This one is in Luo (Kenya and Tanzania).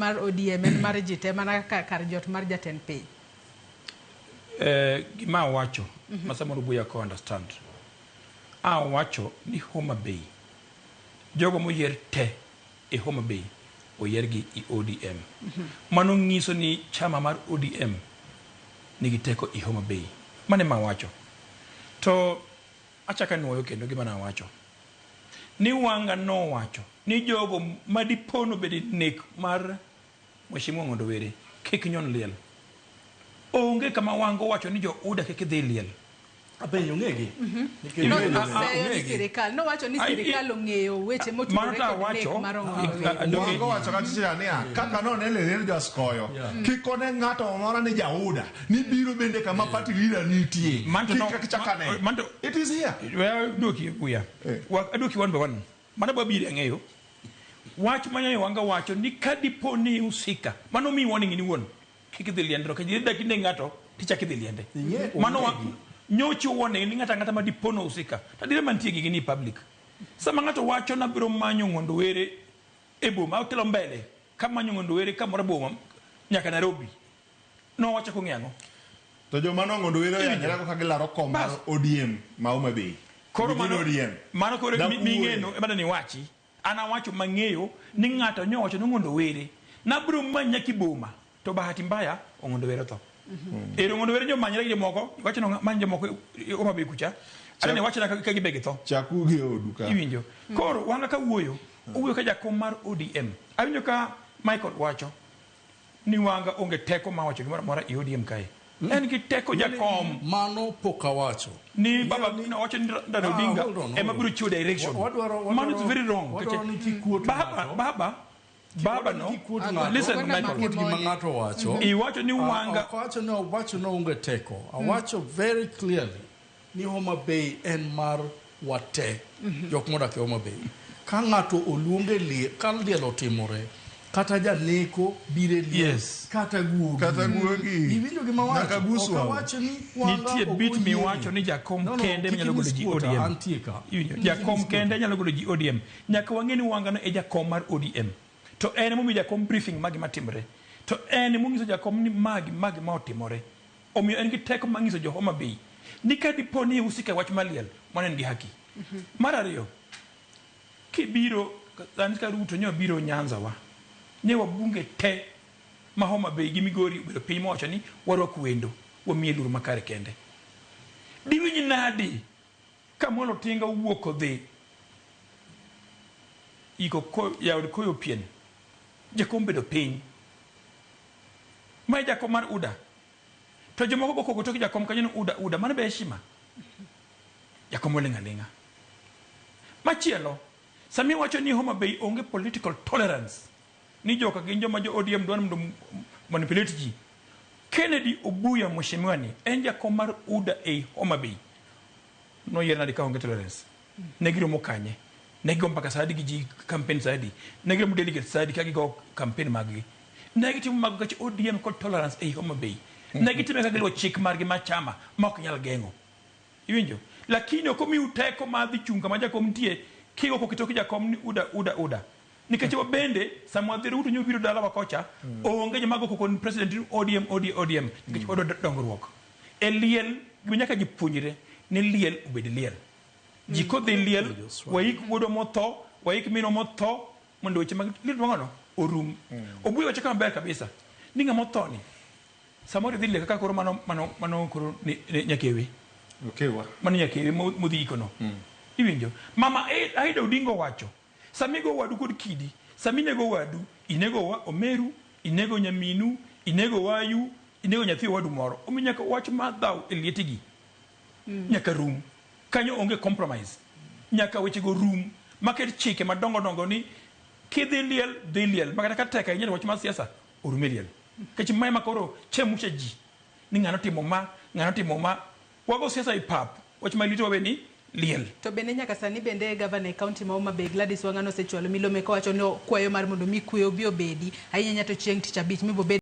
mar ODM en mar jite mana kar jot mar jatend piny. Gima wacho masamoro buya ko understand. Wacho ni Homa Bay jogo moyier te e Homa Bay oyier gi i ODM. Mano nyiso ni chama mar ODM nigi teko i Homa Bay. Mane ma wacho. To achaka nuoyo kendo gima na wacho. Ni wanga no wacho ni jogo madipono bedi nek mar Mheshimiwa Ng'ondowere kik nyon liel. Onge kama wango wacho ni jo UDA kik dhi liel. Abenyo ngegi. Sirikal no wacho ni sirikal ong'eyo weche motudore kod nek mar Ng'ondowere. Wango wacho katicha ni kaka no ne liel jaskoyo. Kikone ng'ato moro ni jauda ni biro bende kama party leader nitie. Manto it is here. Well, doki buya. Adoki one by one. Mana babiri ng'eyo. Wach manyayo wanga wacho ni kadipo ni usika. Mano mi warning ni won. Kik dhi liendro ka jida kinde ng'ato ticha kidhi liende. Mano nyochi warning ni ng'ata madipono usika. Tadire mantie gi ni public. Sama ng'ato wacho na biro manyo Ng'ondowere e boma otelo mbele. Kama manyo Ng'ondowere kamoro boma nyaka Nairobi. No wacho ko ng'ango. To joma no Ng'ondowere yanyala ko kagilaro kom mar ODM ma Homa Bay. Koro mano koro ming'eno e bada ni wachi. Ana wacho mang'eyo ni ng'ato nyowacho no Ng'ondowere na biro manya kiboma to bahati mbaya Ng'ondowere to. Ero Ng'ondowere jo manyre gi moko wacho no manje moko Homa Bay kucha. Ane wacho na ka gibegi to. Chaku gi oduka. Iwinjo. Koro wanga ka wuoyo ka jakom mar ODM. Awinjo ka Michael wacho ni wanga onge teko ma wacho gimoro mora i ODM kae. En ki teko jakom mano poka wacho ni baba ni wacho ni Raila Odinga e mabiro chiwo direction. Mano is very wrong. Baba no listen Michael mangato wacho I wacho ni wanga wacho no unge teko wacho very clearly ni Homa Bay en mar wate jok modak e Homa Bay ka ngato oluonge kan liel otimore kata janeko bire liel kata guogi iwinjo gima wacho wacho ni nitie bit mi wacho ni jakom kende nyalo golo ji ODM jakom kende nyalo golo ji ODM nyaka wang'eni wanga no e jakom mar ODM to en mo mi jakom briefing magi matimre to en mo ngiso jakom ni magi ma otimore omiyo en gi teko mangiso jo Homa Bay ni kadipo ni usika wach maliel monen gi haki mar ariyo kibiro Zanzibar Ruto nyo biro Nyanza wa nyewa bunge te ma Homa Bay gi Migori bedo piny mowacho ni warwak wendo wamiye luru makare kende diwinyi nadi kamolo tinga wuok odhi iko yawd koyo pien jakom bedo piny ma jakom mar UDA to jomoko boko to jakom kanyo UDA mano be heshima jakom olinga machielo sami wacho ni Homa Bay onge political tolerance ni joka ginjo ma jo ODM dwan mdo manipulate ji Kennedy Obuya Mheshimiwa ni en jakom mar UDA e Homa Bay no yerna di ka onge tolerance negiro mokanye nego mpaka sadi gi ji campaign sadi negiro mu delegate sadi ka gi go campaign magi negiti mag ka ODM ko tolerance e Homa Bay negiti me ka gelo chik margi machama mok nyal gengo iwinjo lakini ko mi uteko ma dhi chunga ma jakom tie kigo ko kitoki jakom ni UDA nikachiwa bende Samuel Ruto nyo biro dala wakocha onge jamago ko kon president ODM nikachiwa dongruok eliel ginyaka jipunyire ni liel obed liel jiko de liel waik wodo moto waik mino moto mondo weche mag liel wangono orum obuyi wacho kama ber kabisa ninga motoni samori dhile kaka koro mano koro nyakewi mano nyakewi modhi ikono iwinjo mama Aida Odinga wacho samigo wadu kod kidi saminego wadu inego wa omeru inego nyaminu inego wayu inego nyathi wadu moro ominyaka wach ma dhaw elietigi nyaka rum kanyo onge compromise nyaka weche go rum market chike madongo ni kidhi liel makata kateka inyalo wach ma siasa orume liel kachi mai makoro chemuche ji ni ngano timo ma wago siasa ipap wach ma lito we ni liel to bende nyaka sani bende governor county ma Homa Bay Gladys Wanga no sechwalo milome ko wacho no kwayo mar mondo mi kuyo bio bedi ahinya to chieng' tich abich mibo